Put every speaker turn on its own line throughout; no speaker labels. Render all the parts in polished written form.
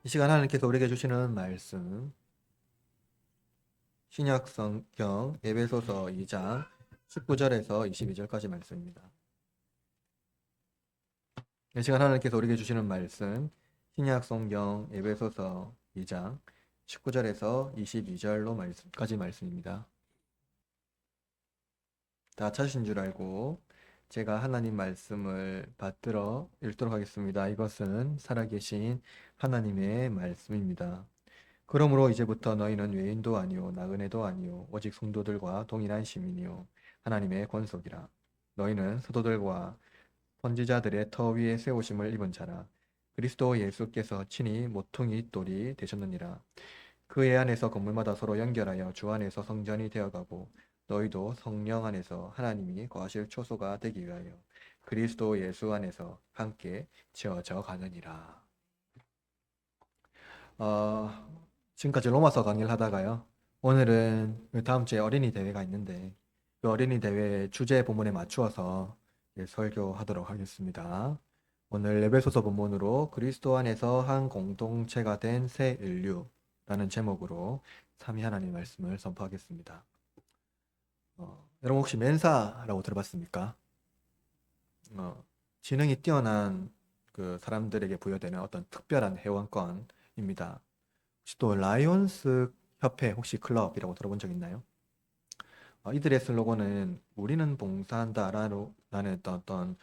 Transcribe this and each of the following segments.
이 시간 하나님께서 우리에게 주시는 말씀 신약 성경 에베소서 2장 19절에서 22절까지 말씀입니다. 이 시간 하나님께서 우리에게 주시는 말씀 신약 성경 에베소서 2장 19절에서 22절까지 말씀입니다. 다 찾으신 줄 알고 제가 하나님 말씀을 받들어 읽도록 하겠습니다. 이것은 살아계신 하나님의 말씀입니다. 그러므로 이제부터 너희는 외인도 아니요 나그네도 아니요 오직 성도들과 동일한 시민이요 하나님의 권속이라. 너희는 사도들과 선지자들의 터 위에 세우심을 입은 자라. 그리스도 예수께서 친히 모퉁이 돌이 되셨느니라. 그의 안에서 건물마다 서로 연결하여 주 안에서 성전이 되어가고 너희도 성령 안에서 하나님이 거하실 초소가 되기 위하여 그리스도 예수 안에서 함께 지어져 가느니라. 어, 지금까지 로마서 강의를 하다가요. 오늘은 다음 주에 어린이 대회가 있는데 그 어린이 대회 주제 본문에 맞추어서 설교하도록 하겠습니다. 오늘 에베소서 본문으로 그리스도 안에서 한 공동체가 된 새 인류라는 제목으로 삼위 하나님 말씀을 선포하겠습니다. 여러분 혹시 멘사라고 들어봤습니까? 지능이 뛰어난 그 사람들에게 부여되는 어떤 특별한 회원권입니다. 혹시 또 라이온스 협회 혹시 클럽이라고 들어본 적 있나요? 이들의 슬로건은 우리는 봉사한다라는 어떤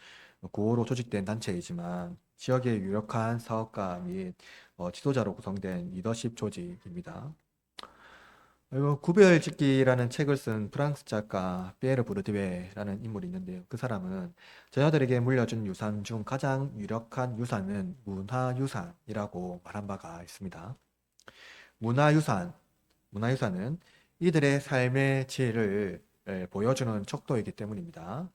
구호로 조직된 단체이지만 지역의 유력한 사업가 및 지도자로 구성된 리더십 조직입니다. 그리고 구별짓기라는 책을 쓴 프랑스 작가 피에르 보르디웨라는 인물이 있는데요. 그 사람은 자녀들에게 물려준 유산 중 가장 유력한 유산은 문화유산이라고 말한 바가 있습니다. 문화유산, 문화유산은 이들의 삶의 질을 보여주는 척도이기 때문입니다.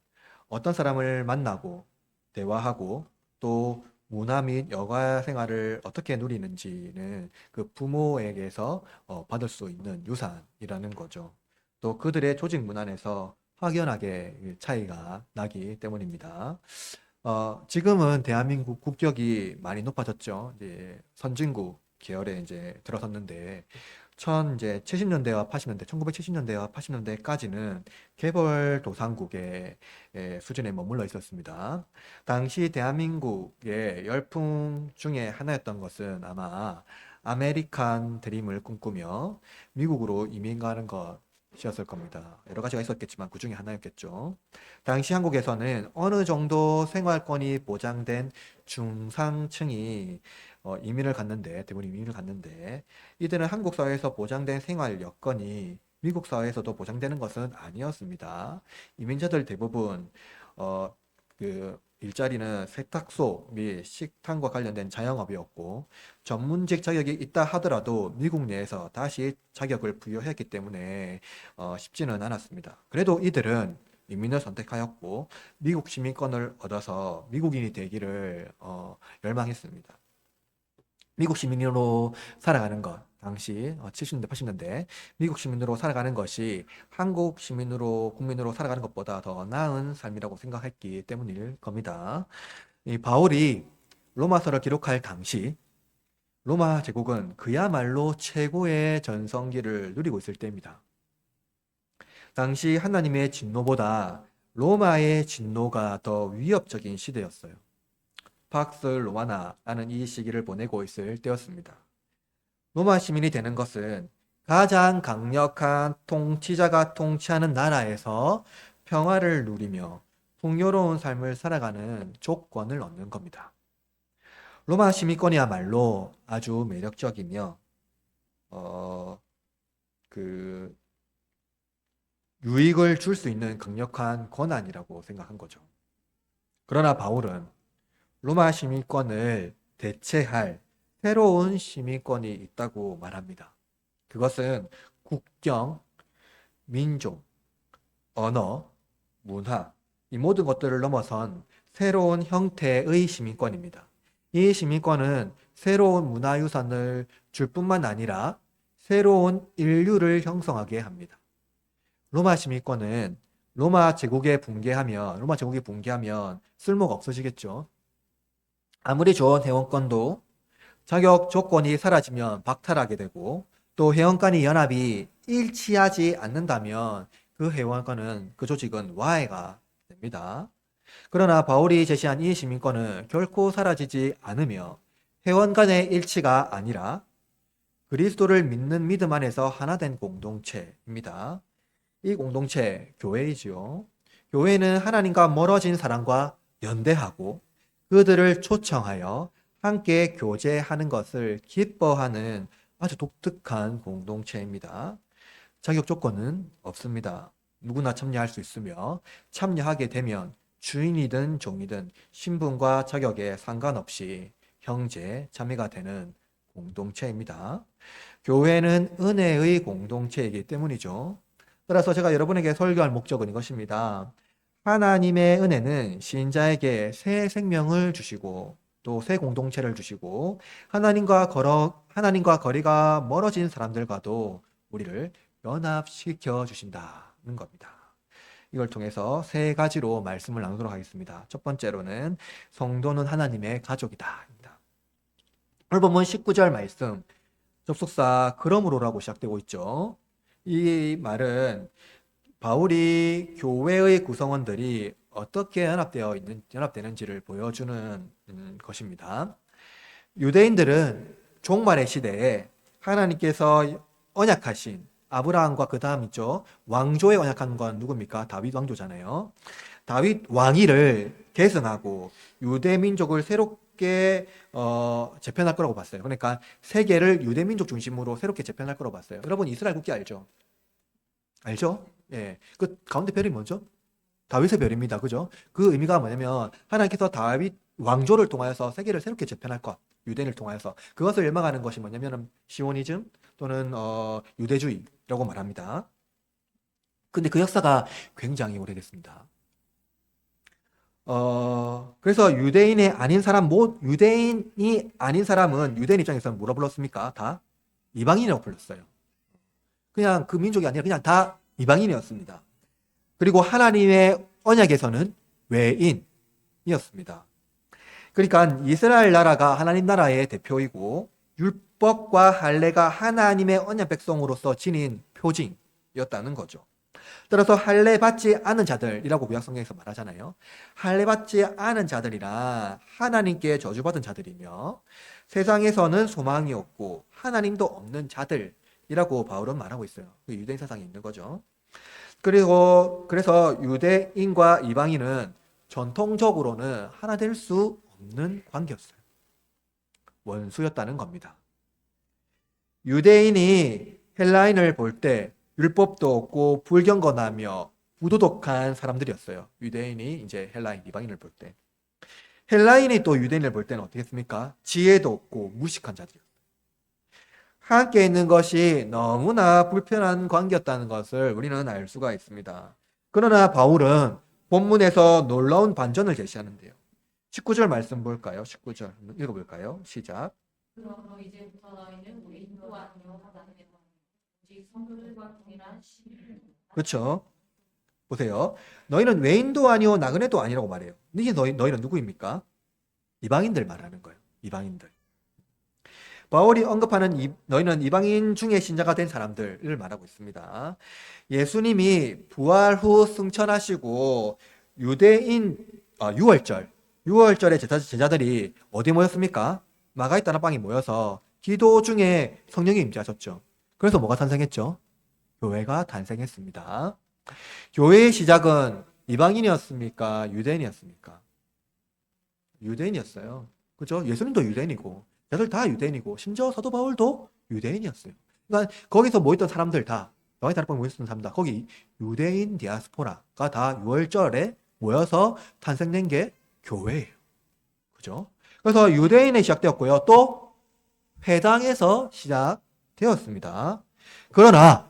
어떤 사람을 만나고 대화하고 또 문화 및 여가 생활을 어떻게 누리는지는 그 부모에게서 받을 수 있는 유산이라는 거죠. 또 그들의 조직 문화에서 확연하게 차이가 나기 때문입니다. 지금은 대한민국 국격이 많이 높아졌죠. 이제 선진국 계열에 이제 들어섰는데, 이제 70년대와 80년대, 1970년대와 80년대까지는 개발도상국의 수준에 머물러 있었습니다. 당시 대한민국의 열풍 중에 하나였던 것은 아마 아메리칸 드림을 꿈꾸며 미국으로 이민 가는 것이었을 겁니다. 여러 가지가 있었겠지만 그 중에 하나였겠죠. 당시 한국에서는 어느 정도 생활권이 보장된 중상층이 대부분 이민을 갔는데, 이들은 한국 사회에서 보장된 생활 여건이 미국 사회에서도 보장되는 것은 아니었습니다. 이민자들 대부분, 어, 일자리는 세탁소 및 식당과 관련된 자영업이었고, 전문직 자격이 있다 하더라도 미국 내에서 다시 자격을 부여했기 때문에 쉽지는 않았습니다. 그래도 이들은 이민을 선택하였고 미국 시민권을 얻어서 미국인이 되기를 열망했습니다. 미국 시민으로 살아가는 것, 당시 70년대, 80년대 미국 시민으로 살아가는 것이 한국 국민으로 살아가는 것보다 더 나은 삶이라고 생각했기 때문일 겁니다. 이 바울이 로마서를 기록할 당시 로마 제국은 그야말로 최고의 전성기를 누리고 있을 때입니다. 당시 하나님의 진노보다 로마의 진노가 더 위협적인 시대였어요. 팍스 로마나라는 이 시기를 보내고 있을 때였습니다. 로마 시민이 되는 것은 가장 강력한 통치자가 통치하는 나라에서 평화를 누리며 풍요로운 삶을 살아가는 조건을 얻는 겁니다. 로마 시민권이야말로 아주 매력적이며 어, 그 유익을 줄 수 있는 강력한 권한이라고 생각한 거죠. 그러나 바울은 로마 시민권을 대체할 새로운 시민권이 있다고 말합니다. 그것은 국경, 민족, 언어, 문화, 이 모든 것들을 넘어선 새로운 형태의 시민권입니다. 이 시민권은 새로운 문화유산을 줄 뿐만 아니라 새로운 인류를 형성하게 합니다. 로마 시민권은 로마 제국이 붕괴하면 쓸모가 없어지겠죠. 아무리 좋은 회원권도 자격 조건이 사라지면 박탈하게 되고 또 회원 간의 연합이 일치하지 않는다면 그 회원권은 그 조직은 와해가 됩니다. 그러나 바울이 제시한 이 시민권은 결코 사라지지 않으며 회원 간의 일치가 아니라 그리스도를 믿는 믿음 안에서 하나 된 공동체입니다. 이 공동체, 교회이지요. 교회는 하나님과 멀어진 사람과 연대하고 그들을 초청하여 함께 교제하는 것을 기뻐하는 아주 독특한 공동체입니다. 자격 조건은 없습니다. 누구나 참여할 수 있으며 참여하게 되면 주인이든 종이든 신분과 자격에 상관없이 형제, 자매가 되는 공동체입니다. 교회는 은혜의 공동체이기 때문이죠. 따라서 제가 여러분에게 설교할 목적은 이것입니다. 하나님의 은혜는 신자에게 새 생명을 주시고 또 새 공동체를 주시고 하나님과 거리가 멀어진 사람들과도 우리를 연합시켜 주신다는 겁니다. 이걸 통해서 세 가지로 말씀을 나누도록 하겠습니다. 첫 번째로는 성도는 하나님의 가족이다. 오늘 본문 19절 말씀, 접속사 그러므로라고 시작되고 있죠. 이 말은 바울이 교회의 구성원들이 어떻게 연합되는지를 보여주는 것입니다. 유대인들은 종말의 시대에 하나님께서 언약하신 아브라함과 그 다음 있죠. 왕조에 언약한 건 누굽니까? 다윗 왕조잖아요. 다윗 왕위를 계승하고 유대 민족을 새롭게 재편할 거라고 봤어요. 그러니까 세계를 유대 민족 중심으로 새롭게 재편할 거라고 봤어요. 여러분 이스라엘 국기 알죠? 알죠? 예. 그 가운데 별이 뭐죠? 다윗의 별입니다. 그죠? 그 의미가 뭐냐면 하나님께서 다윗 왕조를 통하여서 세계를 새롭게 재편할 것, 유대인을 통하여서 그것을 열망하는 것이 뭐냐면 시오니즘 또는 유대주의라고 말합니다. 근데 그 역사가 굉장히 오래됐습니다. 그래서 유대인이 아닌 사람은 유대인 입장에서는 뭐라 불렀습니까? 다 이방인이라고 불렀어요. 그냥 그 민족이 아니라 그냥 다 이방인이었습니다. 그리고 하나님의 언약에서는 외인이었습니다. 그러니까 이스라엘 나라가 하나님 나라의 대표이고 율법과 할례가 하나님의 언약 백성으로서 지닌 표징이었다는 거죠. 따라서 할례 받지 않은 자들이라고 구약성경에서 말하잖아요. 할례 받지 않은 자들이라 하나님께 저주받은 자들이며 세상에서는 소망이 없고 하나님도 없는 자들이라고 바울은 말하고 있어요. 그 유대인 사상이 있는 거죠. 그래서 유대인과 이방인은 전통적으로는 하나 될 수 없는 관계였어요. 원수였다는 겁니다. 유대인이 헬라인을 볼 때 율법도 없고 불경건하며 부도덕한 사람들이었어요. 유대인이 이제 헬라인, 이방인을 볼 때. 헬라인이 또 유대인을 볼 때는 어떻겠습니까? 지혜도 없고 무식한 자들이었어요. 함께 있는 것이 너무나 불편한 관계였다는 것을 우리는 알 수가 있습니다. 그러나 바울은 본문에서 놀라운 반전을 제시하는데요. 19절 말씀 볼까요? 19절 한번 읽어볼까요? 시작.
그러므로 이제부터 너희는 외인도 아니요 하나님의 오직 성도들과 동일한 시민이라.
그렇죠. 보세요. 너희는 외인도 아니요 나그네도 아니라고 말해요. 이게 너희는 누구입니까? 이방인들 말하는 거예요. 이방인들. 바울이 언급하는 너희는 이방인 중에 신자가 된 사람들을 말하고 있습니다. 예수님이 부활 후 승천하시고 유대인 6월절에 제자들이 어디 모였습니까? 마가의 다락방에 모여서 기도 중에 성령이 임재하셨죠. 그래서 뭐가 탄생했죠? 교회가 탄생했습니다. 교회의 시작은 이방인이었습니까? 유대인이었습니까? 유대인이었어요. 그죠? 예수님도 유대인이고 다들 다 유대인이고 심지어 사도 바울도 유대인이었어요. 그러니까 거기서 모였던 사람들 다 마가의 다락방에 모였던 사람들 다 거기 유대인 디아스포라가 다 6월절에 모여서 탄생된 게 교회예요. 그죠? 그래서 유대인에 시작되었고요. 또 회당에서 시작되었습니다. 그러나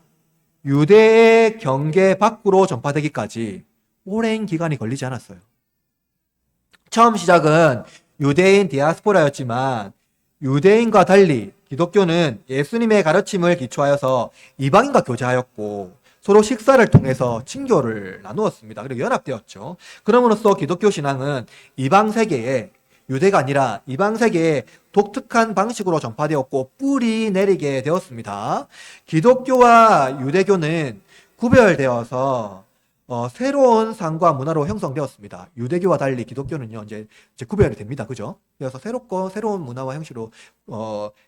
유대의 경계 밖으로 전파되기까지 오랜 기간이 걸리지 않았어요. 처음 시작은 유대인 디아스포라였지만 유대인과 달리 기독교는 예수님의 가르침을 기초하여서 이방인과 교제하였고 서로 식사를 통해서 친교를 나누었습니다. 그리고 연합되었죠. 그럼으로써 기독교 신앙은 이방 세계에 유대가 아니라 이방 세계에 독특한 방식으로 전파되었고 뿌리 내리게 되었습니다. 기독교와 유대교는 구별되어서 새로운 상과 문화로 형성되었습니다. 유대교와 달리 기독교는요, 이제 구별이 됩니다. 그죠? 그래서 새로운 문화와 형식으로,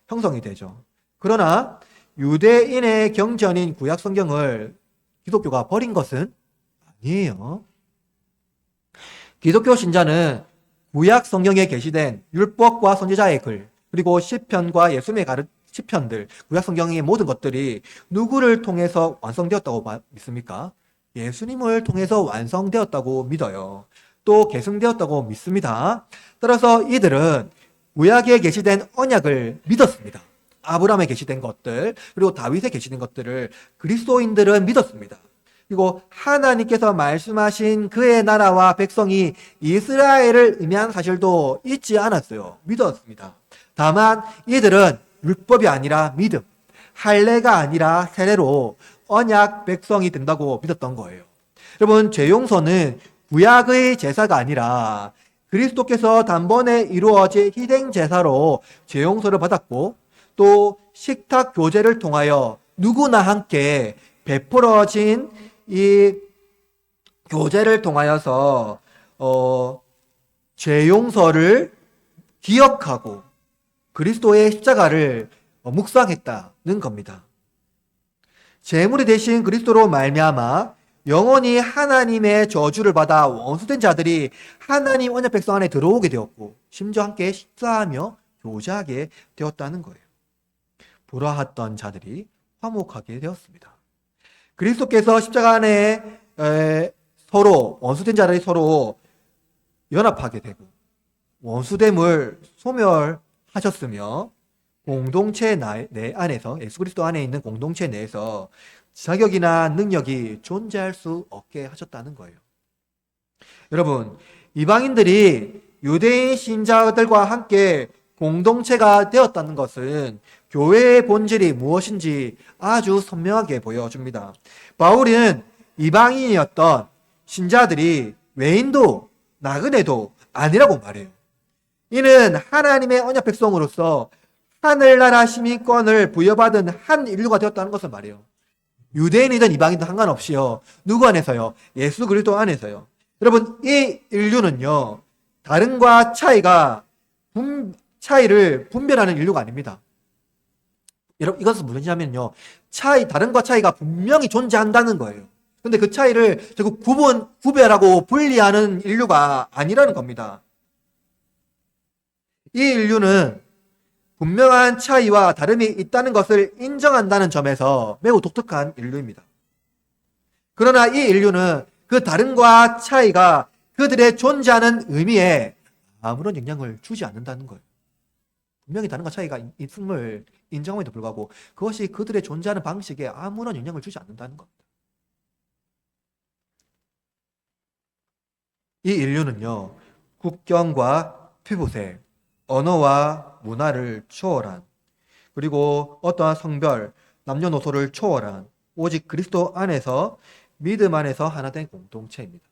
형성이 되죠. 그러나, 유대인의 경전인 구약 성경을 기독교가 버린 것은 아니에요. 기독교 신자는 구약 성경에 게시된 율법과 선지자의 글, 그리고 시편과 예수님의 시편들, 구약 성경의 모든 것들이 누구를 통해서 완성되었다고 믿습니까? 예수님을 통해서 완성되었다고 믿어요. 또 계승되었다고 믿습니다. 따라서 이들은 구약에 게시된 언약을 믿었습니다. 아브라함에 게시된 것들, 그리고 다윗에 게시된 것들을 그리스도인들은 믿었습니다. 그리고 하나님께서 말씀하신 그의 나라와 백성이 이스라엘을 의미한 사실도 잊지 않았어요. 믿었습니다. 다만 이들은 율법이 아니라 믿음, 할례가 아니라 세례로 언약 백성이 된다고 믿었던 거예요. 여러분, 죄 용서는 구약의 제사가 아니라 그리스도께서 단번에 이루어진 희생 제사로 죄 용서를 받았고, 또 식탁 교제를 통하여 누구나 함께 베풀어진 이 교제를 통하여서 죄 용서를 기억하고 그리스도의 십자가를 묵상했다는 겁니다. 제물이 되신 그리스도로 말미암아 영원히 하나님의 저주를 받아 원수된 자들이 하나님 언약 백성 안에 들어오게 되었고, 심지어 함께 식사하며 교제하게 되었다는 거예요. 불화했던 자들이 화목하게 되었습니다. 그리스도께서 십자가 안에 서로 원수된 자들이 서로 연합하게 되고 원수됨을 소멸하셨으며, 공동체 내 안에서, 예수 그리스도 안에 있는 공동체 내에서 자격이나 능력이 존재할 수 없게 하셨다는 거예요. 여러분, 이방인들이 유대인 신자들과 함께 공동체가 되었다는 것은 교회의 본질이 무엇인지 아주 선명하게 보여줍니다. 바울은 이방인이었던 신자들이 외인도 나그네도 아니라고 말해요. 이는 하나님의 언약 백성으로서 하늘나라 시민권을 부여받은 한 인류가 되었다는 것을 말해요. 유대인이든 이방인이든 상관없이요. 누구 안에서요? 예수 그리스도 안에서요. 여러분, 이 인류는요, 다른과 차이를 분별하는 인류가 아닙니다. 여러분, 이것은 무엇이냐면요, 다른과 차이가 분명히 존재한다는 거예요. 근데 그 차이를 결국 구별하고 분리하는 인류가 아니라는 겁니다. 이 인류는 분명한 차이와 다름이 있다는 것을 인정한다는 점에서 매우 독특한 인류입니다. 그러나 이 인류는 그 다름과 차이가 그들의 존재하는 의미에 아무런 영향을 주지 않는다는 거예요. 분명히 다른과 차이가 있음을 인정함에도 불구하고 그것이 그들의 존재하는 방식에 아무런 영향을 주지 않는다는 겁니다. 이 인류는요, 국경과 피부색, 언어와 문화를 초월한, 그리고 어떠한 성별, 남녀노소를 초월한 오직 그리스도 안에서, 믿음 안에서 하나 된 공동체입니다.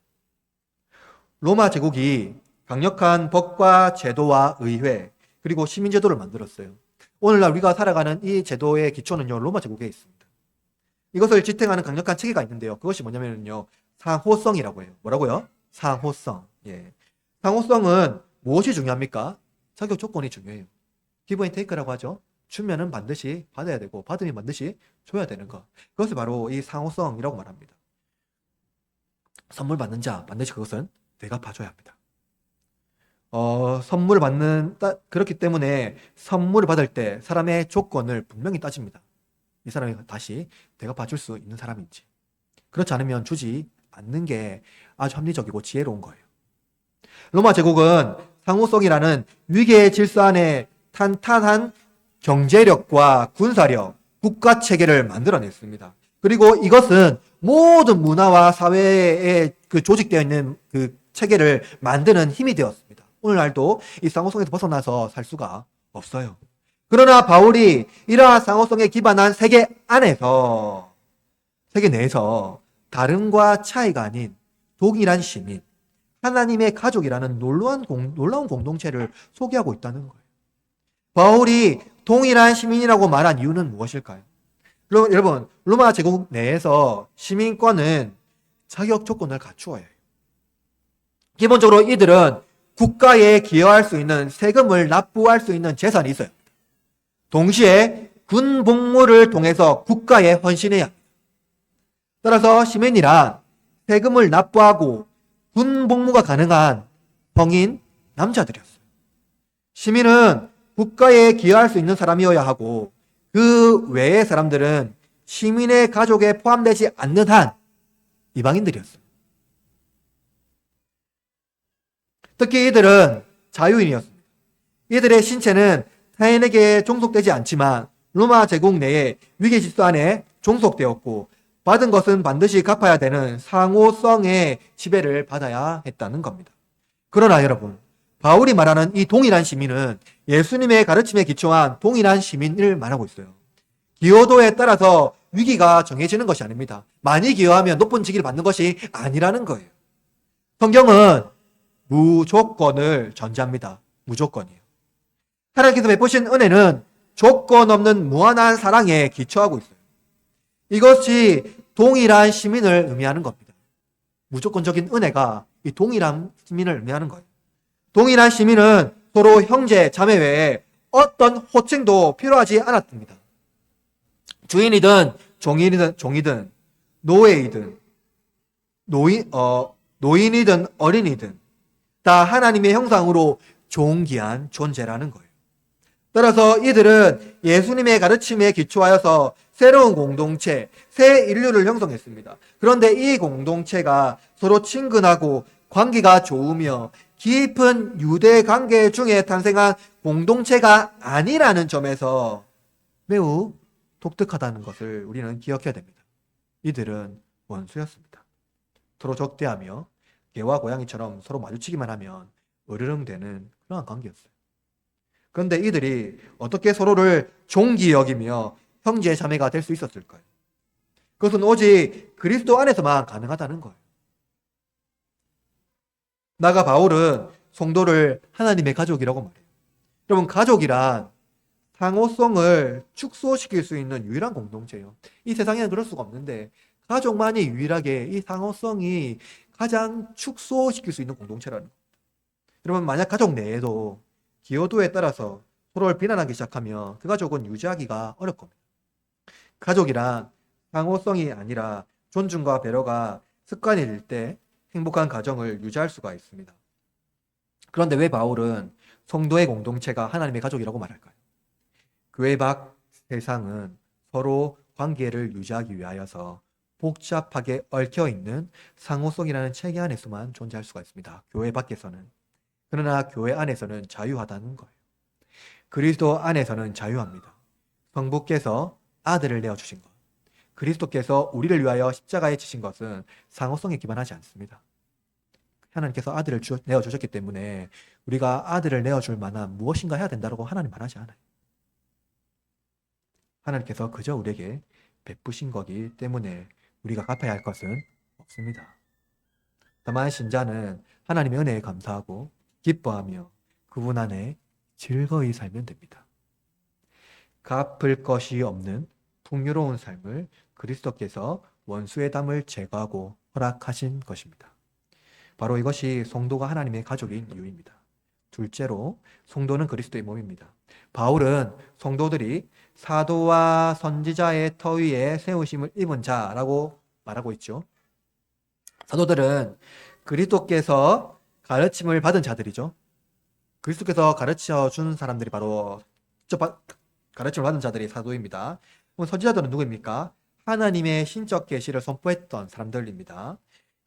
로마 제국이 강력한 법과 제도와 의회, 그리고 시민제도를 만들었어요. 오늘날 우리가 살아가는 이 제도의 기초는요, 로마 제국에 있습니다. 이것을 지탱하는 강력한 체계가 있는데요. 그것이 뭐냐면요, 상호성이라고 해요. 뭐라고요? 상호성. 예. 상호성은 무엇이 중요합니까? 자격 조건이 중요해요. 기브 앤 테이크라고 하죠. 주면은 반드시 받아야 되고 받으면 반드시 줘야 되는 것. 그것을 바로 이 상호성이라고 말합니다. 선물 받는 자 반드시 그것은 대갚아줘야 합니다. 그렇기 때문에 선물을 받을 때 사람의 조건을 분명히 따집니다. 이 사람이 다시 대갚아줄 수 있는 사람인지. 그렇지 않으면 주지 않는 게 아주 합리적이고 지혜로운 거예요. 로마 제국은 상호성이라는 위계의 질서 안에 탄탄한 경제력과 군사력, 국가 체계를 만들어냈습니다. 그리고 이것은 모든 문화와 사회에 조직되어 있는 그 체계를 만드는 힘이 되었습니다. 오늘날도 이 상호성에서 벗어나서 살 수가 없어요. 그러나 바울이 이러한 상호성에 기반한 세계 내에서 다름과 차이가 아닌 동일한 시민, 하나님의 가족이라는 놀라운 공동체를 소개하고 있다는 거예요. 바울이 동일한 시민이라고 말한 이유는 무엇일까요? 여러분, 로마 제국 내에서 시민권은 자격 조건을 갖추어야 해요. 기본적으로 이들은 국가에 기여할 수 있는 세금을 납부할 수 있는 재산이 있어요. 동시에 군 복무를 통해서 국가에 헌신해야 합니다. 따라서 시민이란 세금을 납부하고 군 복무가 가능한 성인 남자들이었어요. 시민은 국가에 기여할 수 있는 사람이어야 하고 그 외의 사람들은 시민의 가족에 포함되지 않는 한 이방인들이었어요. 특히 이들은 자유인이었습니다. 이들의 신체는 타인에게 종속되지 않지만 로마 제국 내의 위계 질서 안에 종속되었고 받은 것은 반드시 갚아야 되는 상호성의 지배를 받아야 했다는 겁니다. 그러나 여러분, 바울이 말하는 이 동일한 시민은 예수님의 가르침에 기초한 동일한 시민을 말하고 있어요. 기여도에 따라서 위기가 정해지는 것이 아닙니다. 많이 기여하면 높은 직위를 받는 것이 아니라는 거예요. 성경은 무조건을 전제합니다. 무조건이에요. 하나님께서 베푸신 은혜는 조건 없는 무한한 사랑에 기초하고 있어요. 이것이 동일한 시민을 의미하는 겁니다. 무조건적인 은혜가 이 동일한 시민을 의미하는 거예요. 동일한 시민은 서로 형제, 자매 외에 어떤 호칭도 필요하지 않았습니다. 주인이든 종이든 노예이든 노인이든 어린이든 다 하나님의 형상으로 존귀한 존재라는 거예요. 따라서 이들은 예수님의 가르침에 기초하여서 새로운 공동체, 새 인류를 형성했습니다. 그런데 이 공동체가 서로 친근하고 관계가 좋으며 깊은 유대 관계 중에 탄생한 공동체가 아니라는 점에서 매우 독특하다는 것을 우리는 기억해야 됩니다. 이들은 원수였습니다. 서로 적대하며 개와 고양이처럼 서로 마주치기만 하면 으르렁대는 그러한 관계였어요. 그런데 이들이 어떻게 서로를 종기 여기며 형제 자매가 될 수 있었을까요? 그것은 오직 그리스도 안에서만 가능하다는 거예요. 나가 바울은 성도를 하나님의 가족이라고 말해요. 여러분, 가족이란 상호성을 축소시킬 수 있는 유일한 공동체예요. 이 세상에는 그럴 수가 없는데 가족만이 유일하게 이 상호성이 가장 축소시킬 수 있는 공동체라는 거예요. 여러분, 만약 가족 내에도 기여도에 따라서 서로를 비난하기 시작하면 그 가족은 유지하기가 어렵 겁니다. 가족이란 상호성이 아니라 존중과 배려가 습관일 때 행복한 가정을 유지할 수가 있습니다. 그런데 왜 바울은 성도의 공동체가 하나님의 가족이라고 말할까요? 교회 밖 세상은 서로 관계를 유지하기 위하여서 복잡하게 얽혀있는 상호성이라는 체계 안에서만 존재할 수가 있습니다. 교회 밖에서는. 그러나 교회 안에서는 자유하다는 거예요. 그리스도 안에서는 자유합니다. 성부께서 아들을 내어주신 것, 그리스도께서 우리를 위하여 십자가에 지신 것은 상호성에 기반하지 않습니다. 하나님께서 아들을 내어주셨기 때문에 우리가 아들을 내어줄 만한 무엇인가 해야 된다고 하나님 말하지 않아요. 하나님께서 그저 우리에게 베푸신 거기 때문에 우리가 갚아야 할 것은 없습니다. 다만 신자는 하나님의 은혜에 감사하고 기뻐하며 그분 안에 즐거이 살면 됩니다. 갚을 것이 없는 풍요로운 삶을 그리스도께서 원수의 담을 제거하고 허락하신 것입니다. 바로 이것이 성도가 하나님의 가족인 이유입니다. 둘째로 성도는 그리스도의 몸입니다. 바울은 성도들이 사도와 선지자의 터 위에 세우심을 입은 자라고 말하고 있죠. 사도들은 그리스도께서 가르침을 받은 자들이죠. 그리스도께서 가르쳐 준 사람들이 바로 직접 가르침을 받은 자들이 사도입니다. 그럼 선지자들은 누구입니까? 하나님의 신적 계시를 선포했던 사람들입니다.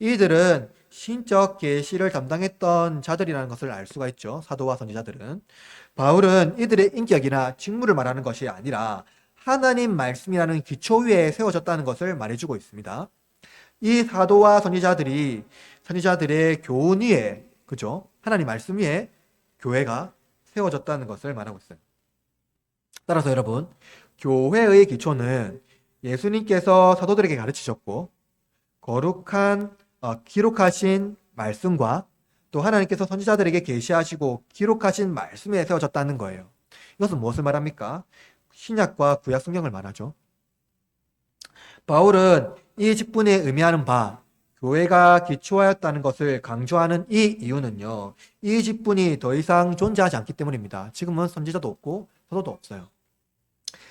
이들은 신적 계시를 담당했던 자들이라는 것을 알 수가 있죠. 사도와 선지자들은. 바울은 이들의 인격이나 직무를 말하는 것이 아니라 하나님 말씀이라는 기초 위에 세워졌다는 것을 말해주고 있습니다. 이 사도와 선지자들의 교훈 위에, 그죠? 하나님 말씀 위에 교회가 세워졌다는 것을 말하고 있어요. 따라서 여러분, 교회의 기초는 예수님께서 사도들에게 가르치셨고 기록하신 말씀과 또 하나님께서 선지자들에게 계시하시고 기록하신 말씀에 세워졌다는 거예요. 이것은 무엇을 말합니까? 신약과 구약 성경을 말하죠. 바울은 이 직분에 의미하는 바, 교회가 기초하였다는 것을 강조하는 이 이유는요, 이 직분이 더 이상 존재하지 않기 때문입니다. 지금은 선지자도 없고 사도도 없어요.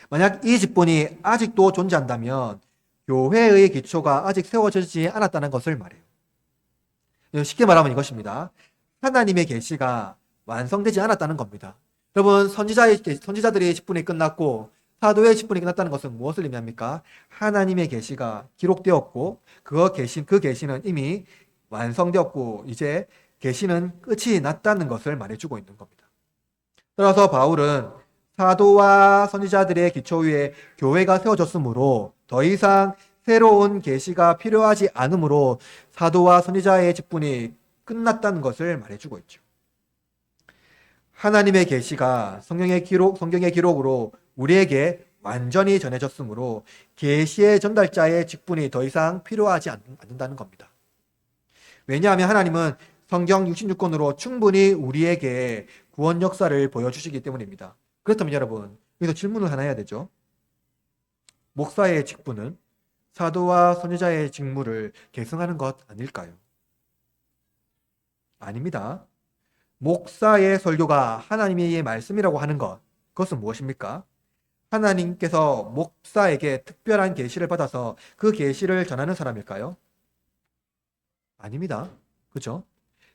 만약 이 직분이 아직도 존재한다면 교회의 기초가 아직 세워지지 않았다는 것을 말해요. 쉽게 말하면 이것입니다. 하나님의 계시가 완성되지 않았다는 겁니다. 여러분, 선지자들의 직분이 끝났고 사도의 직분이 끝났다는 것은 무엇을 의미합니까? 하나님의 계시가 기록되었고 그 계시는 이미 완성되었고 이제 계시는 끝이 났다는 것을 말해주고 있는 겁니다. 따라서 바울은 사도와 선지자들의 기초 위에 교회가 세워졌으므로 더 이상 새로운 계시가 필요하지 않으므로 사도와 선지자의 직분이 끝났다는 것을 말해주고 있죠. 하나님의 계시가 성경의 기록으로 우리에게 완전히 전해졌으므로 계시의 전달자의 직분이 더 이상 필요하지 않는다는 겁니다. 왜냐하면 하나님은 성경 66권으로 충분히 우리에게 구원 역사를 보여주시기 때문입니다. 그렇다면 여러분, 여기서 질문을 하나 해야 되죠. 목사의 직분은 사도와 선지자의 직무를 계승하는 것 아닐까요? 아닙니다. 목사의 설교가 하나님의 말씀이라고 하는 것, 그것은 무엇입니까? 하나님께서 목사에게 특별한 계시를 받아서 그 계시를 전하는 사람일까요? 아닙니다. 그죠?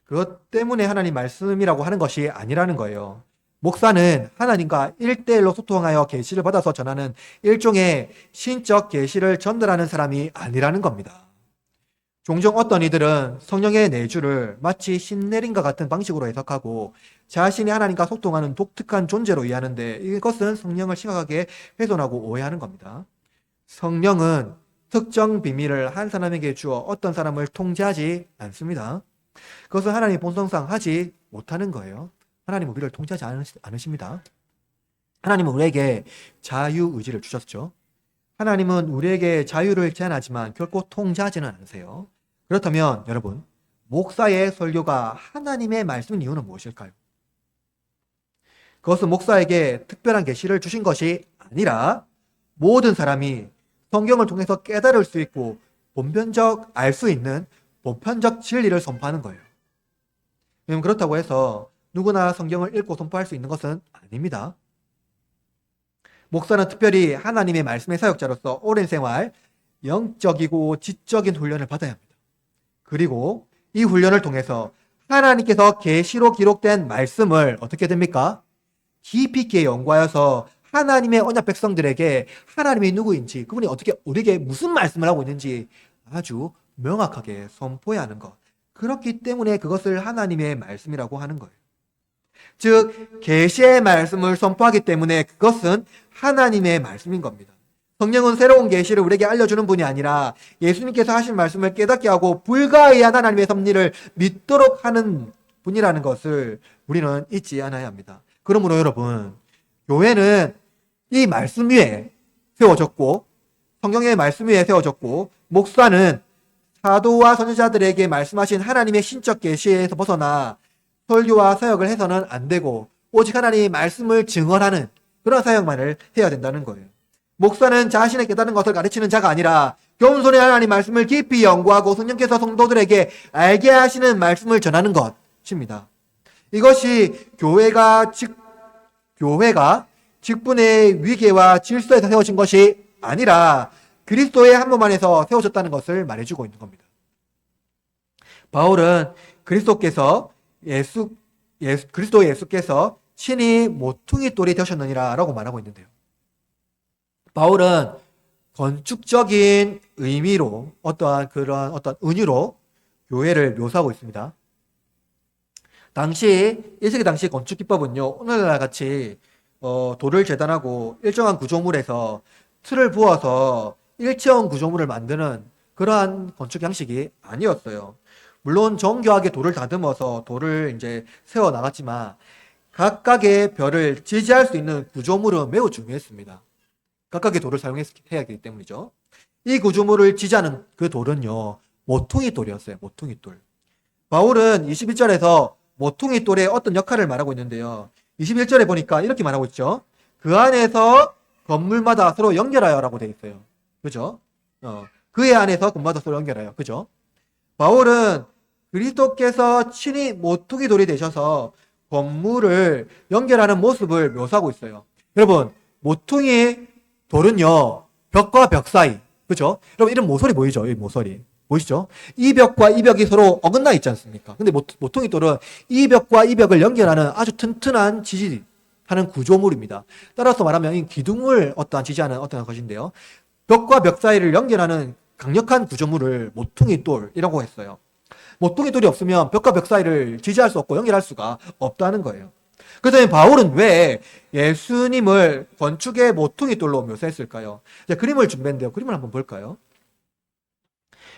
그것 때문에 하나님 말씀이라고 하는 것이 아니라는 거예요. 목사는 하나님과 1대1로 소통하여 계시를 받아서 전하는 일종의 신적 계시를 전달하는 사람이 아니라는 겁니다. 종종 어떤 이들은 성령의 내주를 마치 신내림과 같은 방식으로 해석하고 자신이 하나님과 소통하는 독특한 존재로 이해하는데 이것은 성령을 심각하게 훼손하고 오해하는 겁니다. 성령은 특정 비밀을 한 사람에게 주어 어떤 사람을 통제하지 않습니다. 그것은 하나님 본성상 하지 못하는 거예요. 하나님은 우리를 통제하지 않으십니다. 하나님은 우리에게 자유의지를 주셨죠. 하나님은 우리에게 자유를 제한하지만 결코 통제하지는 않으세요. 그렇다면 여러분, 목사의 설교가 하나님의 말씀인 이유는 무엇일까요? 그것은 목사에게 특별한 계시를 주신 것이 아니라 모든 사람이 성경을 통해서 깨달을 수 있고 알 수 있는 보편적 진리를 선포하는 거예요. 그렇다고 해서 누구나 성경을 읽고 선포할 수 있는 것은 아닙니다. 목사는 특별히 하나님의 말씀의 사역자로서 오랜 생활, 영적이고 지적인 훈련을 받아야 합니다. 그리고 이 훈련을 통해서 하나님께서 계시로 기록된 말씀을 어떻게 됩니까? 깊이 있게 연구하여서 하나님의 언약 백성들에게 하나님이 누구인지, 그분이 어떻게 우리에게 무슨 말씀을 하고 있는지 아주 명확하게 선포해야 하는 것. 그렇기 때문에 그것을 하나님의 말씀이라고 하는 거예요. 즉 계시의 말씀을 선포하기 때문에 그것은 하나님의 말씀인 겁니다. 성령은 새로운 계시를 우리에게 알려주는 분이 아니라 예수님께서 하신 말씀을 깨닫게 하고 불가의한 하나님의 섭리를 믿도록 하는 분이라는 것을 우리는 잊지 않아야 합니다. 그러므로 여러분, 교회는 이 말씀 위에 세워졌고 성경의 말씀 위에 세워졌고 목사는 사도와 선지자들에게 말씀하신 하나님의 신적 계시에서 벗어나 설교와 사역을 해서는 안 되고 오직 하나님의 말씀을 증언하는 그런 사역만을 해야 된다는 거예요. 목사는 자신의 깨달은 것을 가르치는 자가 아니라 겸손히 하나님 말씀을 깊이 연구하고 성령께서 성도들에게 알게 하시는 말씀을 전하는 것입니다. 이것이 교회가 직분의 위계와 질서에서 세워진 것이 아니라 그리스도의 한 몸 안에서 세워졌다는 것을 말해주고 있는 겁니다. 바울은 그리스도 예수께서 친히 모퉁이 돌이 되셨느니라 라고 말하고 있는데요. 바울은 건축적인 의미로 어떤 은유로 교회를 묘사하고 있습니다. 1세기 당시 건축 기법은요, 오늘날 같이 돌을 재단하고 일정한 구조물에서 틀을 부어서 일체형 구조물을 만드는 그러한 건축 양식이 아니었어요. 물론 정교하게 돌을 다듬어서 돌을 이제 세워 나갔지만 각각의 별을 지지할 수 있는 구조물은 매우 중요했습니다. 각각의 돌을 사용해야 하기 때문이죠. 이 구조물을 지지하는 그 돌은요, 모퉁이 돌이었어요. 모퉁이 돌. 바울은 21절에서 모퉁이 돌의 어떤 역할을 말하고 있는데요. 21절에 보니까 이렇게 말하고 있죠. 그 안에서 건물마다 서로 연결하여라고 되어 있어요. 그죠? 그의 안에서 건물마다 서로 연결하여. 그죠? 바울은 그리스도께서 친히 모퉁이 돌이 되셔서 건물을 연결하는 모습을 묘사하고 있어요. 여러분, 모퉁이 돌은요, 벽과 벽 사이. 그죠? 여러분, 이런 모서리 보이죠? 이 모서리. 보이시죠? 이 벽과 이 벽이 서로 어긋나 있지 않습니까? 근데 모퉁이 돌은 이 벽과 이 벽을 연결하는 아주 튼튼한 지지하는 구조물입니다. 따라서 말하면 이 기둥을 어떠한 지지하는 어떠한 것인데요. 벽과 벽 사이를 연결하는 강력한 구조물을 모퉁이 돌이라고 했어요. 모퉁이 돌이 없으면 벽과 벽 사이를 지지할 수 없고 연결할 수가 없다는 거예요. 그래서 바울은 왜 예수님을 건축의 모퉁이 돌로 묘사했을까요? 이제 그림을 준비했는데요. 그림을 한번 볼까요?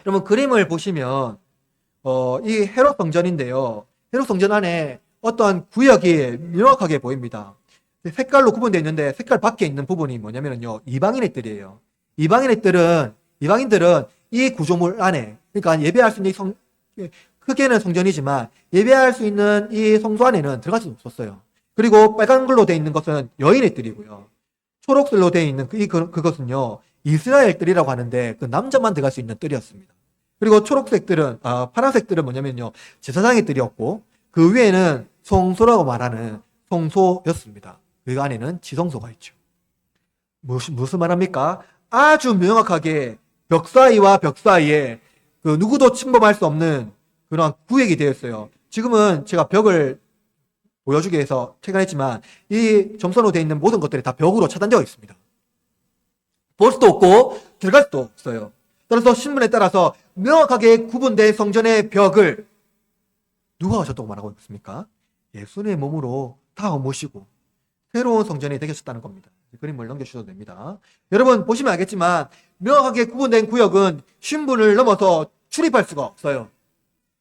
여러분, 그림을 보시면 이 헤롯 성전인데요. 헤롯 성전 안에 어떠한 구역이 명확하게 보입니다. 색깔로 구분되어 있는데 색깔 밖에 있는 부분이 뭐냐면요, 이방인의 뜰이에요. 이방인들은 이 구조물 안에, 그러니까 예배할 수 있는 크게는 성전이지만 예배할 수 있는 이 성소 안에는 들어갈 수 없었어요. 그리고 빨간 걸로 되어 있는 것은 여인의 뜰이고요. 초록색으로 되어 있는 그것은요, 이스라엘 뜰이라고 하는데 그 남자만 들어갈 수 있는 뜰이었습니다. 그리고 파란색 뜰은 뭐냐면요, 제사장의 뜰이었고 그 위에는 성소라고 말하는 성소였습니다. 그 안에는 지성소가 있죠. 무슨 말합니까? 아주 명확하게 벽 사이와 벽 사이에 그 누구도 침범할 수 없는 그런 구획이 되어 있어요. 지금은 제가 벽을 보여주기 위해서 체결했지만 이 점선으로 되어 있는 모든 것들이 다 벽으로 차단되어 있습니다. 볼 수도 없고 들어갈 수도 없어요. 따라서 신문에 따라서 명확하게 구분된 성전의 벽을 누가 하셨다고 말하고 있습니까? 예수님의 몸으로 다 허무시고 새로운 성전이 되셨다는 겁니다. 그림을 넘겨주셔도 됩니다. 여러분 보시면 알겠지만 명확하게 구분된 구역은 신분을 넘어서 출입할 수가 없어요.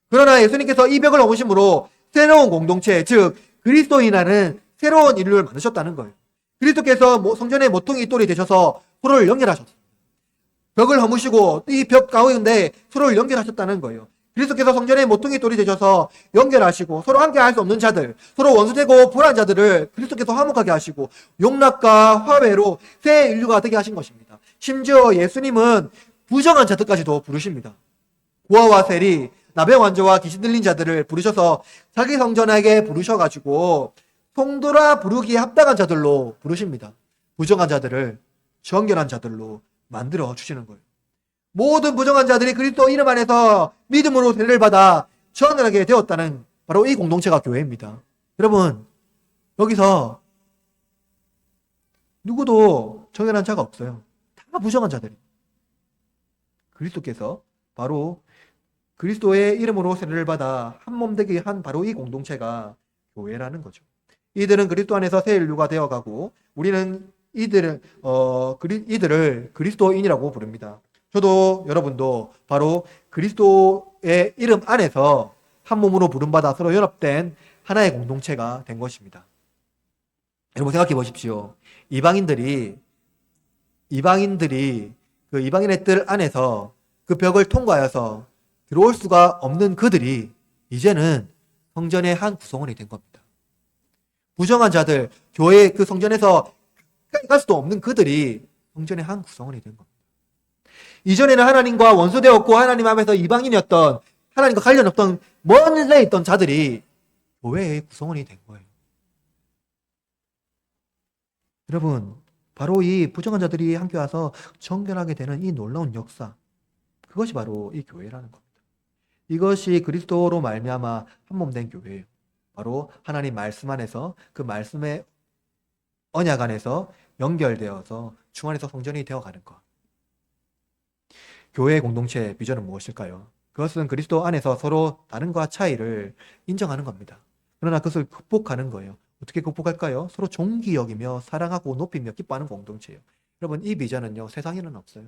그러나 예수님께서 이 벽을 허무심으로 새로운 공동체, 즉 그리스도인이라는 새로운 인류를 만드셨다는 거예요. 그리스도께서 성전의 모퉁이 돌이 되셔서 서로를 연결하셨어요. 벽을 허무시고 이 벽 가운데 서로를 연결하셨다는 거예요. 그리스도께서 성전의 모퉁이 돌이 되셔서 연결하시고 서로 함께 할 수 없는 자들, 서로 원수되고 불안 자들을 그리스도께서 화목하게 하시고 용납과 화해로 새 인류가 되게 하신 것입니다. 심지어 예수님은 부정한 자들까지도 부르십니다. 고아와 세리, 나병 환자와 귀신 들린 자들을 부르셔서 자기 성전에게 부르셔가지고 송도라 부르기에 합당한 자들로 부르십니다. 부정한 자들을 정결한 자들로 만들어 주시는 거예요. 모든 부정한 자들이 그리스도 이름 안에서 믿음으로 세례를 받아 전하게 되었다는 바로 이 공동체가 교회입니다. 여러분, 여기서 누구도 정결한 자가 없어요. 다 부정한 자들이. 그리스도께서 바로 그리스도의 이름으로 세례를 받아 한 몸 되게 한 바로 이 공동체가 교회라는 거죠. 이들은 그리스도 안에서 새 인류가 되어가고 우리는 이들을 그리스도인이라고 부릅니다. 저도 여러분도 바로 그리스도의 이름 안에서 한 몸으로 부름받아 서로 연합된 하나의 공동체가 된 것입니다. 여러분 생각해 보십시오. 이방인들이 그 이방인의 뜰 안에서 그 벽을 통과해서 들어올 수가 없는 그들이 이제는 성전의 한 구성원이 된 겁니다. 부정한 자들, 교회 그 성전에서 가까이 갈 수도 없는 그들이 성전의 한 구성원이 된 겁니다. 이전에는 하나님과 원수되었고 하나님 앞에서 이방인이었던, 하나님과 관련 없던 먼데 있던 자들이 교회의 구성원이 된 거예요. 여러분, 바로 이 부정한 자들이 함께 와서 정결하게 되는 이 놀라운 역사, 그것이 바로 이 교회라는 겁니다. 이것이 그리스도로 말미암아 한 몸 된 교회예요. 바로 하나님 말씀 안에서 그 말씀의 언약 안에서 연결되어서 중 안에서 성전이 되어가는 것. 교회의 공동체의 비전은 무엇일까요? 그것은 그리스도 안에서 서로 다른과 차이를 인정하는 겁니다. 그러나 그것을 극복하는 거예요. 어떻게 극복할까요? 서로 존귀 여기며 사랑하고 높이며 기뻐하는 공동체예요. 여러분, 이 비전은요, 세상에는 없어요.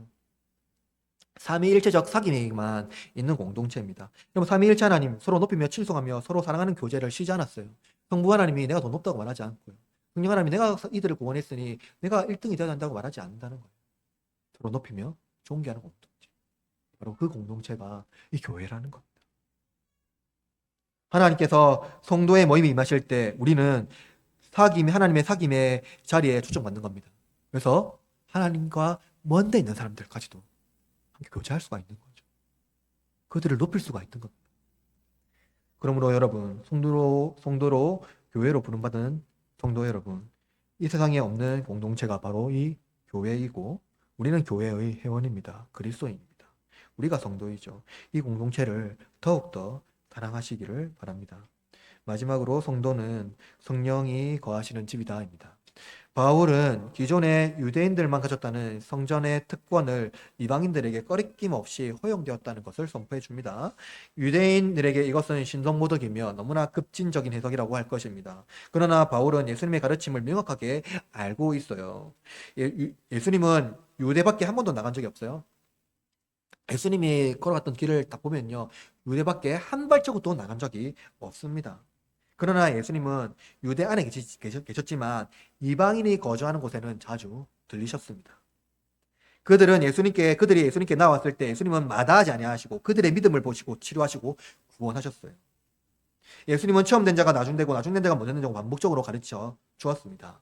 삼위일체적 사귐에만 있는 공동체입니다. 여러분, 삼위일체 하나님 서로 높이며 칭송하며 서로 사랑하는 교제를 쉬지 않았어요. 성부 하나님이 내가 더 높다고 말하지 않고요. 성령 하나님이 내가 이들을 구원했으니 내가 1등이 되어야 한다고 말하지 않는다는 거예요. 서로 높이며 존귀하는 공동체. 바로 그 공동체가 이 교회라는 겁니다. 하나님께서 성도의 모임에 임하실 때 우리는 하나님의 사귐의 자리에 초청받는 겁니다. 그래서 하나님과 먼데 있는 사람들까지도 함께 교제할 수가 있는 거죠. 그들을 높일 수가 있는 겁니다. 그러므로 여러분, 성도로 교회로 부름받은 성도 여러분, 이 세상에 없는 공동체가 바로 이 교회이고 우리는 교회의 회원입니다. 그리스도인입니다. 우리가 성도이죠. 이 공동체를 더욱더 사랑하시기를 바랍니다. 마지막으로 성도는 성령이 거하시는 집이다입니다. 바울은 기존의 유대인들만 가졌다는 성전의 특권을 이방인들에게 꺼리낌 없이 허용되었다는 것을 선포해 줍니다. 유대인들에게 이것은 신성모독이며 너무나 급진적인 해석이라고 할 것입니다. 그러나 바울은 예수님의 가르침을 명확하게 알고 있어요. 예수님은 유대밖에 한 번도 나간 적이 없어요. 예수님이 걸어갔던 길을 딱 보면요, 유대밖에 한 발자국도 나간 적이 없습니다. 그러나 예수님은 유대 안에 계셨지만 이방인이 거주하는 곳에는 자주 들리셨습니다. 그들이 예수님께 나왔을 때 예수님은 마다하지 아니하시고 그들의 믿음을 보시고 치료하시고 구원하셨어요. 예수님은 처음 된 자가 나중되고 나중된 자가 먼저 된 자고 반복적으로 가르쳐 주었습니다.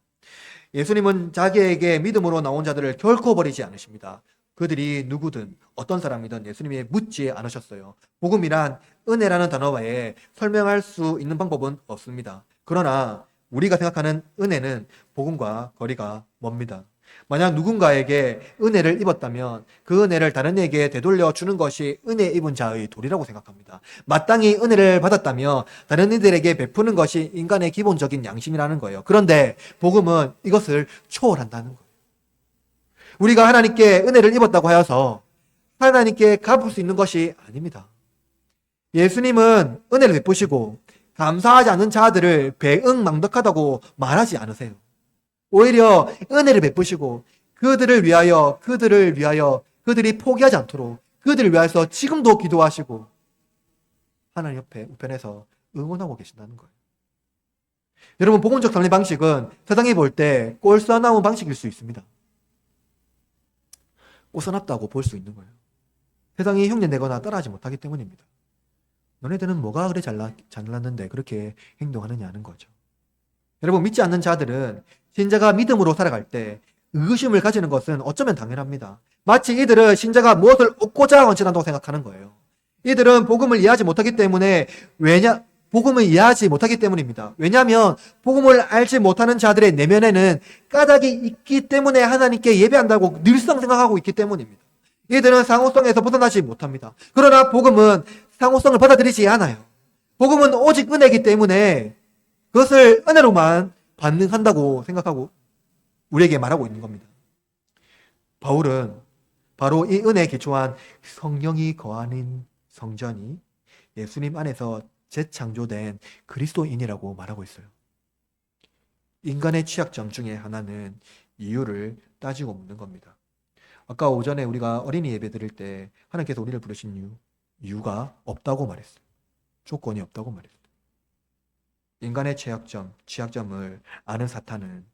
예수님은 자기에게 믿음으로 나온 자들을 결코 버리지 않으십니다. 그들이 누구든 어떤 사람이든 예수님이 묻지 않으셨어요. 복음이란 은혜라는 단어 외에 설명할 수 있는 방법은 없습니다. 그러나 우리가 생각하는 은혜는 복음과 거리가 멉니다. 만약 누군가에게 은혜를 입었다면 그 은혜를 다른 이에게 되돌려 주는 것이 은혜 입은 자의 도리라고 생각합니다. 마땅히 은혜를 받았다면 다른 이들에게 베푸는 것이 인간의 기본적인 양심이라는 거예요. 그런데 복음은 이것을 초월한다는 거예요. 우리가 하나님께 은혜를 입었다고 하여서 하나님께 갚을 수 있는 것이 아닙니다. 예수님은 은혜를 베푸시고 감사하지 않는 자들을 배은망덕하다고 말하지 않으세요. 오히려 은혜를 베푸시고 그들을 위하여 그들이 포기하지 않도록 그들을 위해서 지금도 기도하시고 하나님 옆에 우편에서 응원하고 계신다는 거예요. 여러분, 복음적 삶의 방식은 세상이 볼 때 꼴사나운 방식일 수 있습니다. 꼴사납다고 볼 수 있는 거예요. 세상이 흉내내거나 따라하지 못하기 때문입니다. 너네들은 뭐가 그래 잘났는데 그렇게 행동하느냐는 거죠. 여러분, 믿지 않는 자들은 신자가 믿음으로 살아갈 때 의구심을 가지는 것은 어쩌면 당연합니다. 마치 이들은 신자가 무엇을 얻고자 원친한다고 생각하는 거예요. 이들은 복음을 이해하지 못하기 때문입니다. 왜냐하면 복음을 알지 못하는 자들의 내면에는 까닭이 있기 때문에 하나님께 예배한다고 늘상 생각하고 있기 때문입니다. 이들은 상호성에서 벗어나지 못합니다. 그러나 복음은 상호성을 받아들이지 않아요. 복음은 오직 은혜이기 때문에 그것을 은혜로만 반응한다고 생각하고 우리에게 말하고 있는 겁니다. 바울은 바로 이 은혜에 기초한 성령이 거하는 성전이 예수님 안에서 재창조된 그리스도인이라고 말하고 있어요. 인간의 취약점 중에 하나는 이유를 따지고 묻는 겁니다. 아까 오전에 우리가 어린이 예배 드릴 때 하나님께서 우리를 부르신 이유가 없다고 말했어요. 조건이 없다고 말했어요. 인간의 취약점을 아는 사탄은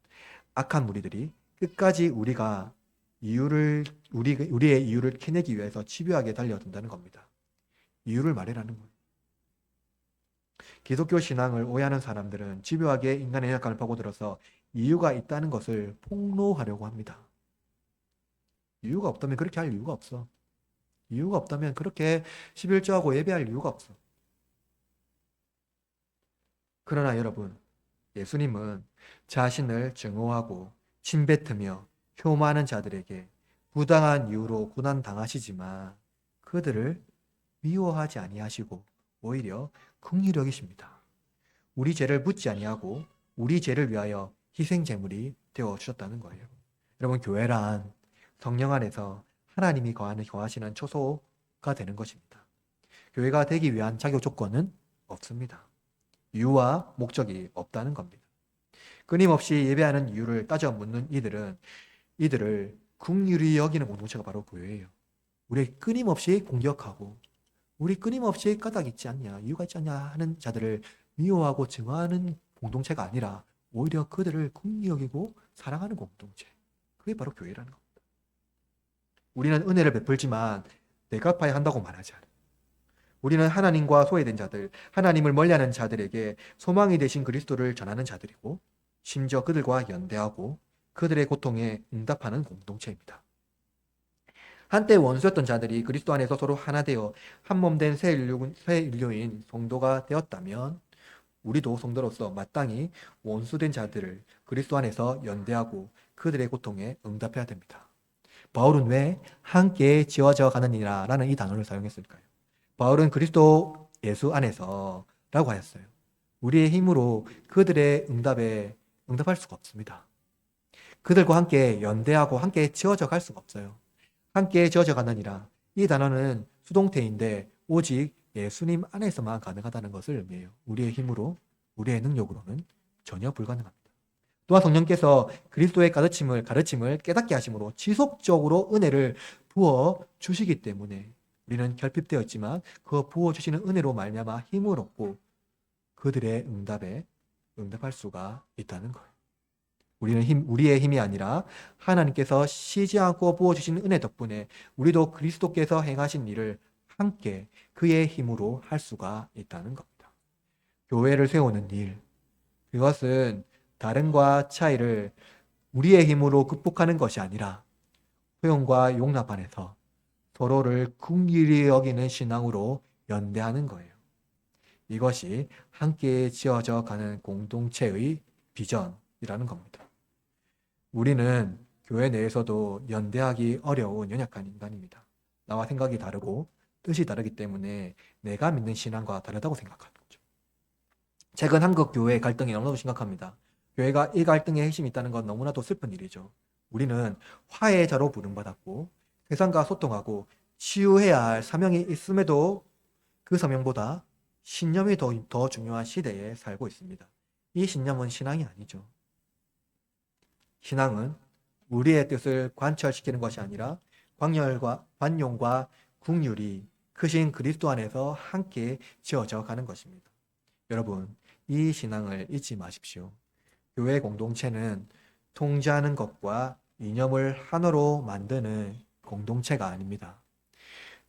악한 무리들이 끝까지 우리의 이유를 캐내기 위해서 집요하게 달려든다는 겁니다. 이유를 말해라는 거예요. 기독교 신앙을 오해하는 사람들은 집요하게 인간의 약간을 파고들어서 이유가 있다는 것을 폭로하려고 합니다. 이유가 없다면 그렇게 할 이유가 없어. 이유가 없다면 그렇게 11조하고 예배할 이유가 없어. 그러나 여러분, 예수님은 자신을 증오하고 침뱉으며 혐오하는 자들에게 부당한 이유로 고난당하시지만 그들을 미워하지 아니하시고 오히려 긍휼히 여기십니다. 우리 죄를 묻지 아니하고 우리 죄를 위하여 희생 제물이 되어 주셨다는 거예요. 여러분, 교회란 성령 안에서 하나님이 거하시는 초소가 되는 것입니다. 교회가 되기 위한 자격 조건은 없습니다. 이유와 목적이 없다는 겁니다. 끊임없이 예배하는 이유를 따져 묻는 이들을 긍휼히 여기는 공동체가 바로 교회예요. 우리 끊임없이 공격하고 우리 끊임없이 까닭 있지 않냐, 이유가 있지 않냐 하는 자들을 미워하고 증오하는 공동체가 아니라 오히려 그들을 긍휼히 여기고 사랑하는 공동체. 그게 바로 교회라는 겁니다. 우리는 은혜를 베풀지만 대갚아야 한다고 말하지 않아요. 우리는 하나님과 소외된 자들, 하나님을 멀리하는 자들에게 소망이 되신 그리스도를 전하는 자들이고 심지어 그들과 연대하고 그들의 고통에 응답하는 공동체입니다. 한때 원수였던 자들이 그리스도 안에서 서로 하나 되어 한 몸 된 새 인류인 성도가 되었다면 우리도 성도로서 마땅히 원수된 자들을 그리스도 안에서 연대하고 그들의 고통에 응답해야 됩니다. 바울은 왜 함께 지어져 가느니라 라는 이 단어를 사용했을까요? 바울은 그리스도 예수 안에서 라고 하였어요. 우리의 힘으로 그들의 응답에 응답할 수가 없습니다. 그들과 함께 연대하고 함께 지어져 갈 수가 없어요. 함께 지어져 가느니라. 이 단어는 수동태인데 오직 예수님 안에서만 가능하다는 것을 의미해요. 우리의 힘으로, 우리의 능력으로는 전혀 불가능합니다. 또한 성령께서 그리스도의 가르침을 깨닫게 하심으로 지속적으로 은혜를 부어 주시기 때문에 우리는 결핍되었지만 그 부어 주시는 은혜로 말미암아 힘을 얻고 그들의 응답에 응답할 수가 있다는 거예요. 우리의 힘이 아니라 하나님께서 쉬지 않고 부어주시는 은혜 덕분에 우리도 그리스도께서 행하신 일을 함께 그의 힘으로 할 수가 있다는 겁니다. 교회를 세우는 일, 그것은 다른과 차이를 우리의 힘으로 극복하는 것이 아니라 포용과 용납 안에서 서로를 긍휼히 여기는 신앙으로 연대하는 거예요. 이것이 함께 지어져 가는 공동체의 비전이라는 겁니다. 우리는 교회 내에서도 연대하기 어려운 연약한 인간입니다. 나와 생각이 다르고 뜻이 다르기 때문에 내가 믿는 신앙과 다르다고 생각하는 거죠. 최근 한국 교회 갈등이 너무나도 심각합니다. 교회가 이 갈등의 핵심이 있다는 건 너무나도 슬픈 일이죠. 우리는 화해자로 부름받았고 세상과 소통하고 치유해야 할 사명이 있음에도 그 사명보다 신념이 더 중요한 시대에 살고 있습니다. 이 신념은 신앙이 아니죠. 신앙은 우리의 뜻을 관철시키는 것이 아니라 관용과 긍휼이 크신 그리스도 안에서 함께 지어져 가는 것입니다. 여러분, 이 신앙을 잊지 마십시오. 교회 공동체는 통제하는 것과 이념을 하나로 만드는 공동체가 아닙니다.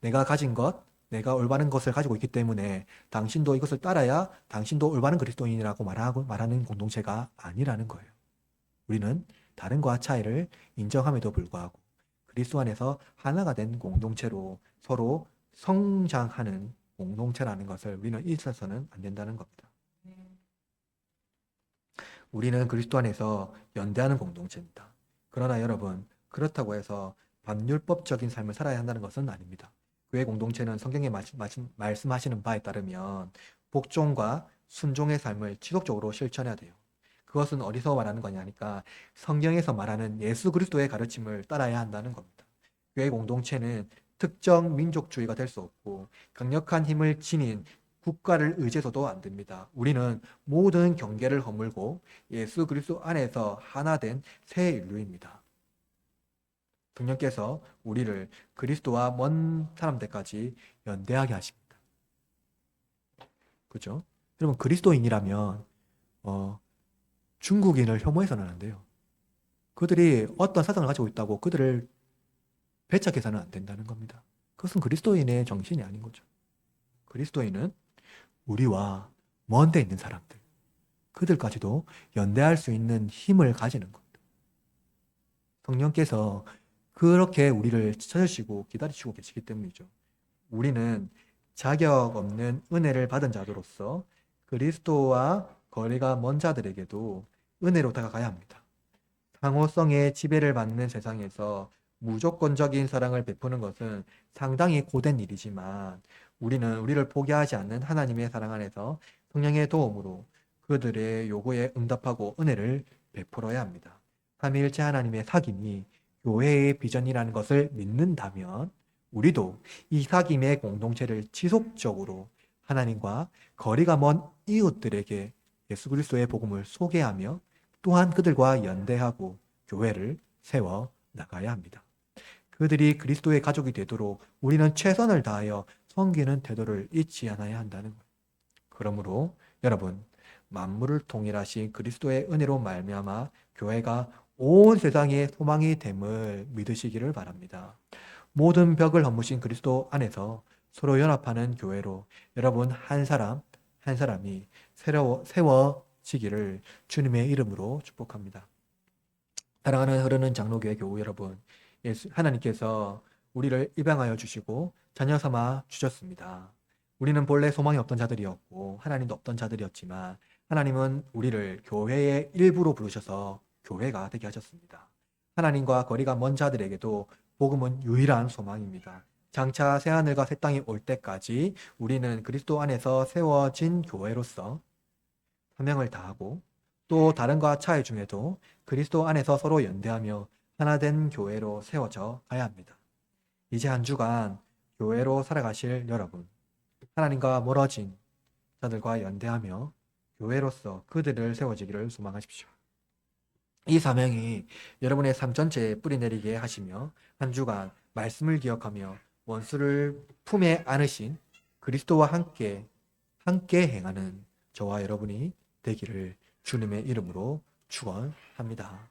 내가 가진 것, 내가 올바른 것을 가지고 있기 때문에 당신도 이것을 따라야 당신도 올바른 그리스도인이라고 말하는 공동체가 아니라는 거예요. 우리는 다른과 차이를 인정함에도 불구하고 그리스도 안에서 하나가 된 공동체로 서로 성장하는 공동체라는 것을 우리는 잊어서는 안 된다는 겁니다. 우리는 그리스도 안에서 연대하는 공동체입니다. 그러나 여러분, 그렇다고 해서 반율법적인 삶을 살아야 한다는 것은 아닙니다. 교회 공동체는 성경에 말씀하시는 바에 따르면 복종과 순종의 삶을 지속적으로 실천해야 돼요. 그것은 어디서 말하는 거냐니까 성경에서 말하는 예수 그리스도의 가르침을 따라야 한다는 겁니다. 교회 공동체는 특정 민족주의가 될 수 없고 강력한 힘을 지닌 국가를 의지해서도 안 됩니다. 우리는 모든 경계를 허물고 예수 그리스도 안에서 하나 된 새 인류입니다. 성령께서 우리를 그리스도와 먼 사람들까지 연대하게 하십니다. 그죠? 여러분, 그리스도인이라면 중국인을 혐오해서는 안 돼요. 그들이 어떤 사상을 가지고 있다고 그들을 배척해서는 안 된다는 겁니다. 그것은 그리스도인의 정신이 아닌 거죠. 그리스도인은 우리와 먼 데 있는 사람들, 그들까지도 연대할 수 있는 힘을 가지는 겁니다. 성령께서 그렇게 우리를 찾으시고 기다리시고 계시기 때문이죠. 우리는 자격 없는 은혜를 받은 자들로서 그리스도와 거리가 먼 자들에게도 은혜로 다가가야 합니다. 상호성의 지배를 받는 세상에서 무조건적인 사랑을 베푸는 것은 상당히 고된 일이지만 우리는 우리를 포기하지 않는 하나님의 사랑 안에서 성령의 도움으로 그들의 요구에 응답하고 은혜를 베풀어야 합니다. 삼위일체 하나님의 사귐이 교회의 비전이라는 것을 믿는다면 우리도 이 사귐의 공동체를 지속적으로 하나님과 거리가 먼 이웃들에게 예수 그리스도의 복음을 소개하며 또한 그들과 연대하고 교회를 세워 나가야 합니다. 그들이 그리스도의 가족이 되도록 우리는 최선을 다하여 섬기는 태도를 잊지 않아야 한다는 거예요. 그러므로 여러분, 만물을 통일하신 그리스도의 은혜로 말미암아 교회가 온 세상의 소망이 됨을 믿으시기를 바랍니다. 모든 벽을 허무신 그리스도 안에서 서로 연합하는 교회로 여러분 한 사람 한 사람이 세워 세워지기를 주님의 이름으로 축복합니다. 사랑하는 흐르는 장로교회 교우 여러분, 하나님께서 우리를 입양하여 주시고 자녀 삼아 주셨습니다. 우리는 본래 소망이 없던 자들이었고 하나님도 없던 자들이었지만 하나님은 우리를 교회의 일부로 부르셔서 교회가 되게 하셨습니다. 하나님과 거리가 먼 자들에게도 복음은 유일한 소망입니다. 장차 새하늘과 새 땅이 올 때까지 우리는 그리스도 안에서 세워진 교회로서 사명을 다하고 또 다른과 차이 중에도 그리스도 안에서 서로 연대하며 하나된 교회로 세워져 가야 합니다. 이제 한 주간 교회로 살아가실 여러분, 하나님과 멀어진 자들과 연대하며 교회로서 그들을 세워지기를 소망하십시오. 이 사명이 여러분의 삶 전체에 뿌리내리게 하시며 한 주간 말씀을 기억하며 원수를 품에 안으신 그리스도와 함께 행하는 저와 여러분이 되기를 주님의 이름으로 축원합니다.